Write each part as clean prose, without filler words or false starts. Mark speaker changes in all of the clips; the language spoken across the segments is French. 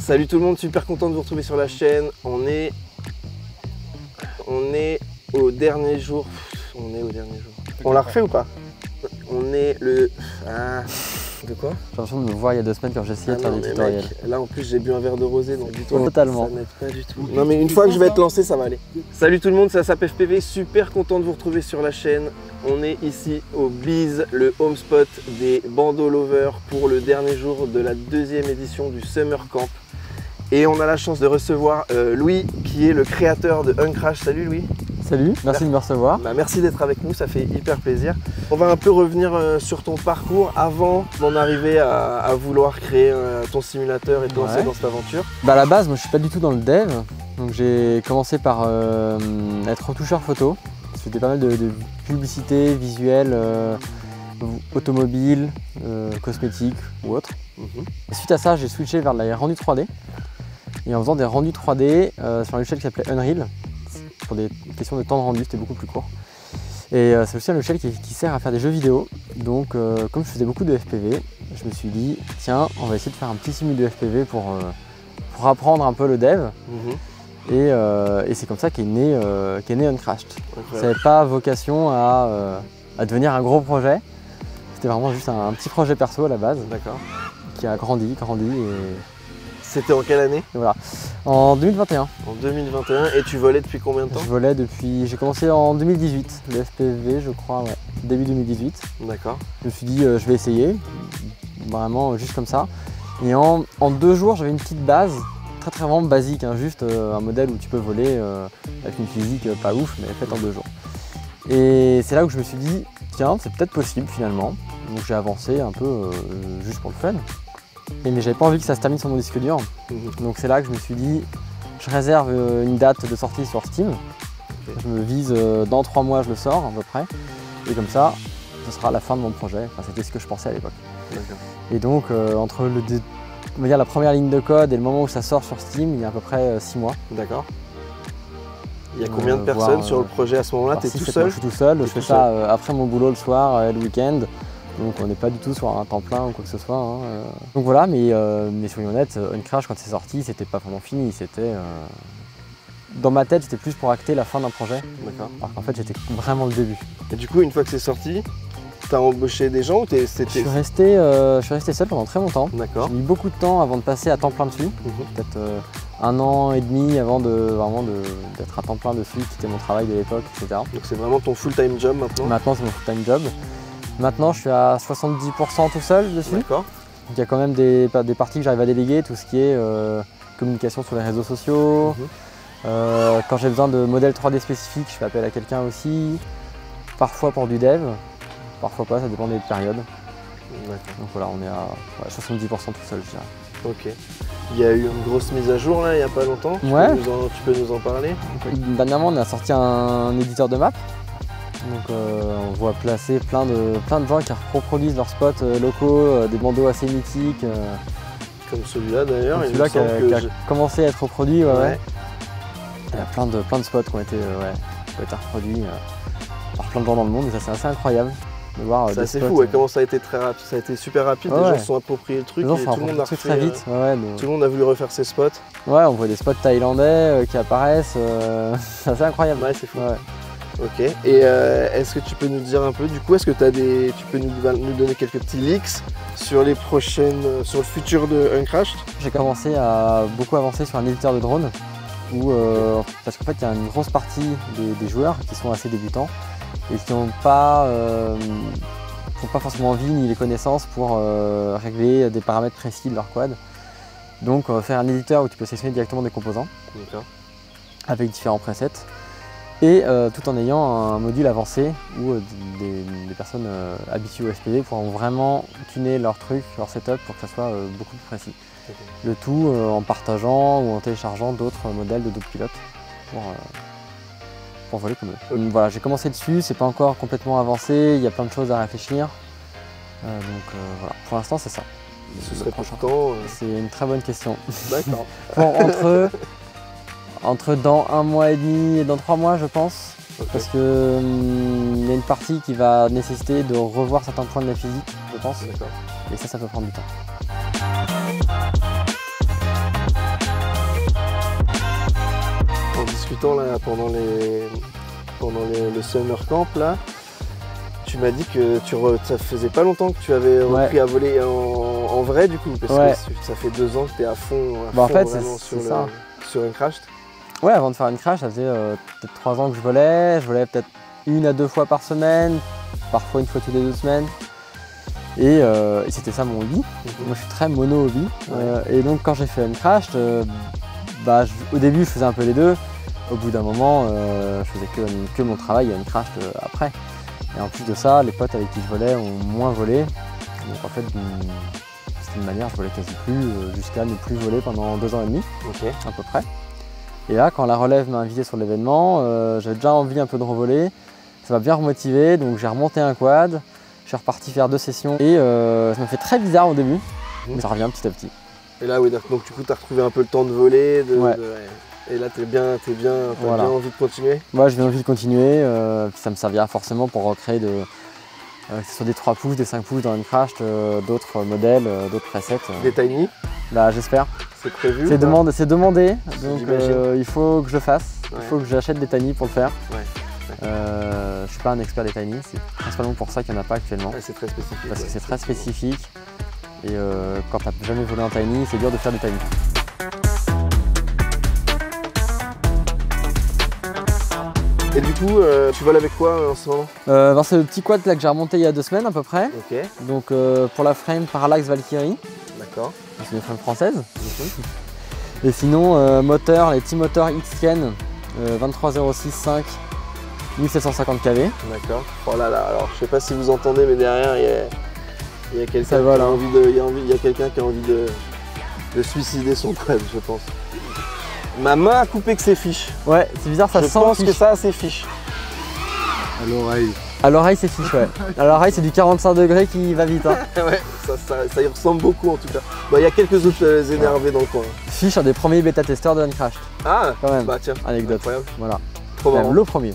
Speaker 1: Salut tout le monde, super content de vous retrouver sur la chaîne. On est au dernier jour. On l'a refait ou pas? On est le... De quoi?
Speaker 2: J'ai l'impression de me voir il y a 2 semaines quand j'essayais de faire des tutoriels.
Speaker 1: Mec, là en plus j'ai bu un verre de rosé donc dis-toi.
Speaker 2: Totalement.
Speaker 1: Ça n'aide pas du tout. Non mais une fois que je vais être lancé, ça va aller. Salut tout le monde, c'est ASAP FPV, super content de vous retrouver sur la chaîne. On est ici au Bleez, le home spot des bandeaux lovers pour le dernier jour de la 2e édition du Summer Camp. Et on a la chance de recevoir Louis qui est le créateur de Uncrash. Salut Louis.
Speaker 2: Salut, merci de me recevoir.
Speaker 1: Merci d'être avec nous, ça fait hyper plaisir. On va un peu revenir sur ton parcours avant d'en arriver à vouloir créer ton simulateur et te lancer dans cette aventure.
Speaker 2: À la base, moi je suis pas du tout dans le dev, donc j'ai commencé par être retoucheur photo. Je faisais pas mal de publicité, visuel, automobile, cosmétique ou autre. Suite à ça, j'ai switché vers les rendus 3D. Et en faisant des rendus 3D sur un logiciel qui s'appelait Unreal, pour des questions de temps de rendu, c'était beaucoup plus court. Et c'est aussi un logiciel qui sert à faire des jeux vidéo. Donc comme je faisais beaucoup de FPV, je me suis dit tiens, on va essayer de faire un petit simu de FPV pour apprendre un peu le dev. Et c'est comme ça qu'est né Uncrashed. Ça n'avait pas vocation à devenir un gros projet. C'était vraiment juste un petit projet perso à la base.
Speaker 1: D'accord.
Speaker 2: Qui a grandi et...
Speaker 1: C'était en quelle année?
Speaker 2: Voilà, en 2021.
Speaker 1: En 2021, et tu volais depuis combien de temps?
Speaker 2: Je volais depuis, j'ai commencé en 2018, le FPV je crois, ouais, début 2018.
Speaker 1: D'accord.
Speaker 2: Je me suis dit je vais essayer, vraiment juste comme ça. Et en 2 jours j'avais une petite base, très vraiment basique, hein, juste un modèle où tu peux voler avec une physique pas ouf, mais faite en 2 jours. Et c'est là où je me suis dit, tiens, c'est peut-être possible finalement. Donc j'ai avancé un peu juste pour le fun. Mais j'avais pas envie que ça se termine sur mon disque dur. Donc c'est là que je me suis dit, je réserve une date de sortie sur Steam. Je me vise dans 3 mois, je le sors à peu près. Et comme ça, ce sera la fin de mon projet. Enfin, c'était ce que je pensais à l'époque. Et donc entre on va dire la première ligne de code et le moment où ça sort sur Steam, il y a à peu près 6 mois.
Speaker 1: D'accord. Il y a combien de personnes sur le projet à ce moment-là? Tu es tout seul?
Speaker 2: Je suis tout seul, je fais ça après mon boulot le soir et le week-end. Donc on n'est pas du tout sur un temps plein ou quoi que ce soit. Hein. Donc voilà, mais soyons honnêtes, Uncrash quand c'est sorti, c'était pas vraiment fini. C'était dans ma tête, c'était plus pour acter la fin d'un projet.
Speaker 1: D'accord.
Speaker 2: Alors qu'en fait, c'était vraiment le début.
Speaker 1: Et du coup, une fois que c'est sorti, tu as embauché des gens ou
Speaker 2: je suis resté seul pendant très longtemps.
Speaker 1: D'accord.
Speaker 2: J'ai mis beaucoup de temps avant de passer à temps plein dessus. Peut-être 1 an et demi avant d'être à temps plein dessus, quitter mon travail de l'époque, etc.
Speaker 1: Donc c'est vraiment ton full-time job maintenant?
Speaker 2: Maintenant, c'est mon full-time job. Maintenant, je suis à 70% tout seul dessus.
Speaker 1: D'accord.
Speaker 2: Il y a quand même des parties que j'arrive à déléguer, tout ce qui est communication sur les réseaux sociaux. Quand j'ai besoin de modèles 3D spécifiques, je fais appel à quelqu'un aussi. Parfois pour du dev, parfois pas, ça dépend des périodes. Donc voilà, on est à 70% tout seul, je dirais. Ok.
Speaker 1: Il y a eu une grosse mise à jour là, il n'y a pas longtemps. Tu peux nous en parler?
Speaker 2: Dernièrement, on a sorti un éditeur de map. Donc on voit placer plein de gens qui reproduisent leurs spots locaux, des bandeaux assez mythiques.
Speaker 1: Comme celui-là d'ailleurs.
Speaker 2: Celui-là qui a commencé à être reproduit. Ouais. Il y a plein de spots qui ont été reproduits par plein de gens dans le monde et ça c'est assez incroyable de voir.
Speaker 1: C'est assez fou, comment ça a été très rapide, ça a été super rapide, les gens se sont appropriés le truc et tout le monde a refait,
Speaker 2: très vite.
Speaker 1: Tout le monde a voulu refaire ses spots.
Speaker 2: Ouais, on voit des spots thaïlandais qui apparaissent, c'est assez incroyable.
Speaker 1: Ouais, c'est fou. Ok, et est-ce que tu peux nous dire un peu, du coup, est-ce que tu peux nous donner quelques petits leaks sur le futur de Uncrash? J'ai
Speaker 2: commencé à beaucoup avancer sur un éditeur de drone, parce qu'en fait il y a une grosse partie des joueurs qui sont assez débutants et qui n'ont pas forcément envie ni les connaissances pour régler des paramètres précis de leur quad. Donc faire un éditeur où tu peux sélectionner directement des composants avec différents presets. Et tout en ayant un module avancé où des personnes habituées au FPV pourront vraiment tuner leur truc, leur setup pour que ça soit beaucoup plus précis. Le tout en partageant ou en téléchargeant d'autres modèles de d'autres pilotes pour voler comme eux. Donc, voilà, j'ai commencé dessus, c'est pas encore complètement avancé, il y a plein de choses à réfléchir. Voilà, pour l'instant c'est ça.
Speaker 1: Ce serait pour quand
Speaker 2: C'est une très bonne question.
Speaker 1: D'accord.
Speaker 2: Entre dans 1 mois et demi et dans 3 mois je pense. Parce qu'il y a une partie qui va nécessiter de revoir certains points de la physique, je pense. Et ça peut prendre du temps.
Speaker 1: temps là, pendant le summer camp là, tu m'as dit que ça faisait pas longtemps que tu avais repris à voler en vrai du coup, parce que ça fait 2 ans que tu es à fond,
Speaker 2: en fait,
Speaker 1: vraiment sur une crash.
Speaker 2: Ouais, avant de faire une crash, ça faisait peut-être 3 ans que je volais. Je volais peut-être 1 à 2 fois par semaine, parfois une fois toutes les 2 semaines. Et c'était ça mon hobby. Moi je suis très mono hobby. Et donc quand j'ai fait une crash, au début je faisais un peu les deux. Au bout d'un moment, je faisais que mon travail et une crash après. Et en plus de ça, les potes avec qui je volais ont moins volé. Donc en fait, c'était une manière, je volais quasi plus, jusqu'à ne plus voler pendant 2 ans et demi, à peu près. Et là, quand la relève m'a invité sur l'événement, j'avais déjà envie un peu de revoler. Ça m'a bien remotivé, donc j'ai remonté un quad. Je suis reparti faire 2 sessions et ça m'a fait très bizarre au début, mais ça revient petit à petit.
Speaker 1: Et là, oui, donc du coup, tu as retrouvé un peu le temps de voler. Et là, t'as bien envie de continuer?
Speaker 2: Moi, j'ai envie de continuer. Ça me servira forcément pour recréer que ce soit des 3 pouces, des 5 pouces dans une crash, d'autres modèles, d'autres presets.
Speaker 1: Des tiny?
Speaker 2: Bah, j'espère.
Speaker 1: C'est prévu?
Speaker 2: C'est demandé, donc il faut que je le fasse. Il faut que j'achète des tiny pour le faire. Je suis pas un expert des tiny, c'est principalement pour ça qu'il n'y en a pas actuellement.
Speaker 1: C'est très spécifique.
Speaker 2: Parce que c'est très spécifique. Et quand t'as jamais volé un tiny, c'est dur de faire des tiny.
Speaker 1: Et du coup, tu voles avec quoi en ce moment?
Speaker 2: C'est le petit quad là que j'ai remonté il y a 2 semaines à peu près. Donc pour la frame Parallax Valkyrie.
Speaker 1: D'accord.
Speaker 2: C'est une frame française. Et sinon, moteur, les petits moteurs Xken 2306.5 1750 kV.
Speaker 1: D'accord. Oh là là, alors je sais pas si vous entendez, mais derrière il y a quelqu'un qui a envie de suicider son quad, je pense. Ma main a coupé que ses fiches.
Speaker 2: Ouais, c'est bizarre, ça sent.
Speaker 1: Je pense que ça a ses fiches.
Speaker 3: À l'oreille.
Speaker 2: À l'oreille, c'est fiche, ouais. À l'oreille, c'est du 45 degrés qui va vite. Hein.
Speaker 1: Ouais, ça y ressemble beaucoup en tout cas. Il y a quelques autres énervés dans le coin.
Speaker 2: Fiche, un des premiers bêta-testeurs de Uncrash.
Speaker 1: Ah,
Speaker 2: quand même.
Speaker 1: Bah tiens,
Speaker 2: anecdote.
Speaker 1: Incroyable.
Speaker 2: Voilà.
Speaker 1: Trop marrant.
Speaker 2: Le premier.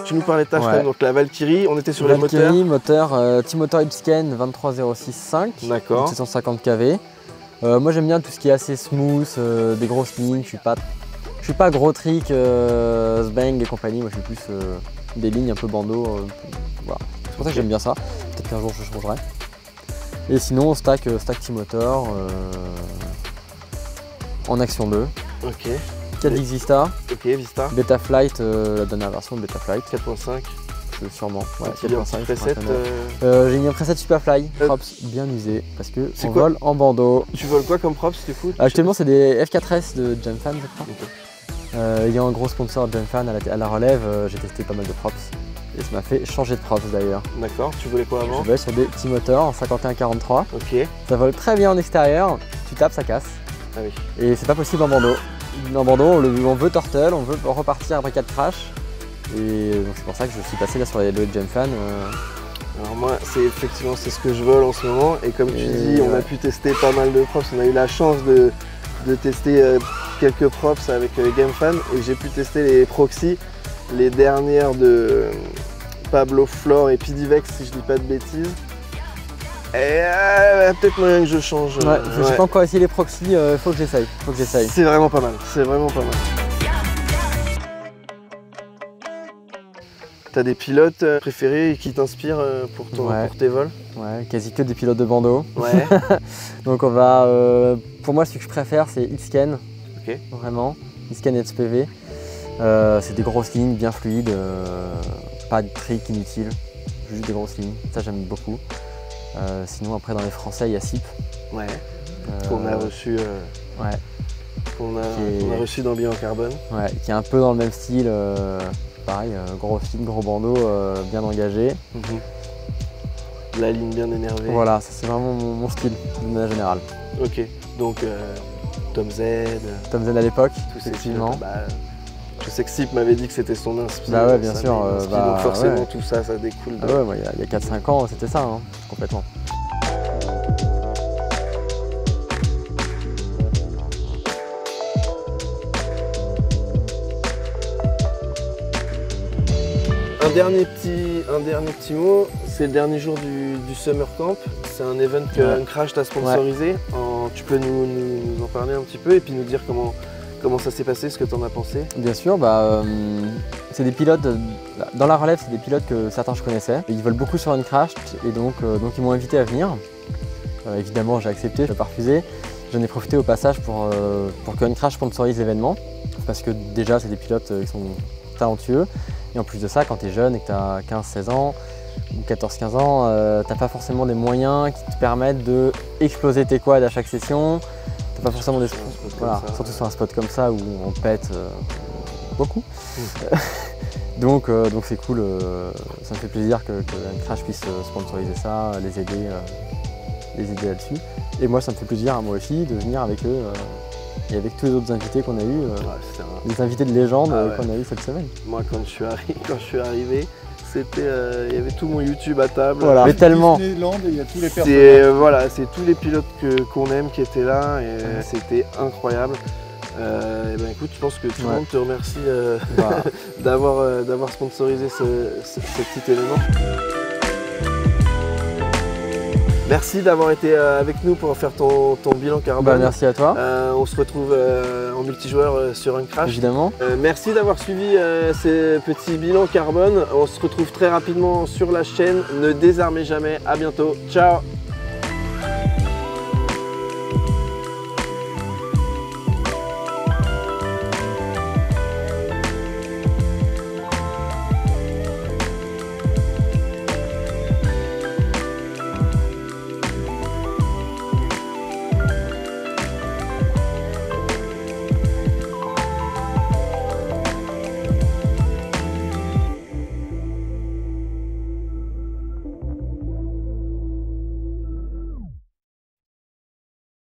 Speaker 1: Tu nous parlais de ta frame, donc la Valkyrie, on était sur les moteurs.
Speaker 2: Petit moteur Ipsken 2306.5,
Speaker 1: d'accord.
Speaker 2: 750 kV. Moi j'aime bien tout ce qui est assez smooth, des grosses lignes, je suis pas gros trick, Sbang et compagnie, moi je suis plus des lignes un peu bandeau. Voilà. C'est pour ça que j'aime bien ça, peut-être qu'un jour je changerai. Et sinon stack petit moteur en action 2.
Speaker 1: Ok.
Speaker 2: 4 Vista.
Speaker 1: Ok, Vista.
Speaker 2: Betaflight, la dernière version de Betaflight.
Speaker 1: 4.5.
Speaker 2: Sûrement. Ouais,
Speaker 1: 4.5. Preset.
Speaker 2: J'ai mis un preset Superfly, props bien usé, parce que on vole en bandeau.
Speaker 1: Tu voles quoi comme props du coup?
Speaker 2: Actuellement c'est des F4S de Gemfan, je crois. Ayant un gros sponsor Gemfan à la relève, j'ai testé pas mal de props. Et ça m'a fait changer de props d'ailleurs.
Speaker 1: D'accord, tu volais quoi avant?
Speaker 2: Je volais sur des petits moteurs en 51-43.
Speaker 1: Ok.
Speaker 2: Ça vole très bien en extérieur, tu tapes, ça casse.
Speaker 1: Ah oui.
Speaker 2: Et c'est pas possible en bandeau. En bandeau, on veut turtle, on veut repartir après 4 crash. Et donc c'est pour ça que je suis passé là sur les Gemfan.
Speaker 1: Alors moi, c'est ce que je vole en ce moment. Et comme tu dis, on a pu tester pas mal de props. On a eu la chance de tester quelques props avec Gemfan. Et j'ai pu tester les proxys, les dernières de Pablo Flor et Pidivex, si je dis pas de bêtises. Et peut-être moyen que je change.
Speaker 2: Ouais, j'ai pas encore essayé les proxys, faut que j'essaye.
Speaker 1: C'est vraiment pas mal, T'as des pilotes préférés qui t'inspirent pour tes vols?
Speaker 2: Ouais, quasi que des pilotes de bandeau.
Speaker 1: Ouais.
Speaker 2: Donc on va, pour moi celui que je préfère c'est Xken.
Speaker 1: Ok.
Speaker 2: Vraiment, Xken SPV. C'est des grosses lignes bien fluides, pas de trick inutile, juste des grosses lignes, ça j'aime beaucoup. Sinon après dans les français il y a SIP.
Speaker 1: Ouais. Qu'on a reçu. Qu'on a reçu dans Bilan Carbone.
Speaker 2: Ouais, qui est un peu dans le même style. Pareil, gros film, gros bandeau, bien engagé.
Speaker 1: La ligne bien énervée.
Speaker 2: Voilà, ça c'est vraiment mon style de manière générale.
Speaker 1: Ok, donc Tom Z.
Speaker 2: Tom Z à l'époque,
Speaker 1: effectivement. Je sais que Sip m'avait dit que c'était son inspiration.
Speaker 2: Bah ouais, bien sûr.
Speaker 1: Donc forcément tout ça découle de...
Speaker 2: Ah ouais, moi, il y a 4-5 ans c'était ça, hein, complètement.
Speaker 1: Un dernier petit mot, c'est le dernier jour du Summer Camp. C'est un event que Uncrash t'a sponsorisé. Tu peux nous en parler un petit peu et puis nous dire comment ça s'est passé, ce que tu en as pensé?
Speaker 2: Bien sûr, c'est des pilotes, dans la relève, c'est des pilotes que certains je connaissais. Ils veulent beaucoup sur Uncrash et donc ils m'ont invité à venir. Évidemment, j'ai accepté, je ne vais pas refuser. J'en ai profité au passage pour que Uncrash sponsorise l'événement parce que déjà, c'est des pilotes qui sont talentueux. Et en plus de ça, quand tu es jeune et que tu as 15-16 ans ou 14-15 ans, tu n'as pas forcément des moyens qui te permettent d'exploser tes quads à chaque session. Tu n'as pas forcément des voilà, surtout sur un spot comme ça où on pète beaucoup. Donc c'est cool, ça me fait plaisir que Uncrash puisse sponsoriser ça, les aider là-dessus. Et moi, ça me fait plaisir, moi aussi, de venir avec eux. Et avec tous les autres invités qu'on a eu, les invités de légende qu'on a eu cette semaine.
Speaker 1: Moi, quand je suis arrivé, c'était, il y avait tout mon YouTube à table.
Speaker 2: Voilà. Mais tellement.
Speaker 3: Disneyland, il y a tous les personnages.
Speaker 1: Voilà, c'est tous les pilotes qu'on aime qui étaient là et c'était incroyable. Et ben écoute, je pense que tout le monde te remercie d'avoir sponsorisé ce petit événement. Merci d'avoir été avec nous pour faire ton bilan carbone.
Speaker 2: Merci à toi.
Speaker 1: On se retrouve en multijoueur sur Uncrash.
Speaker 2: Évidemment.
Speaker 1: Merci d'avoir suivi ces petits bilans carbone. On se retrouve très rapidement sur la chaîne. Ne désarmez jamais. À bientôt. Ciao.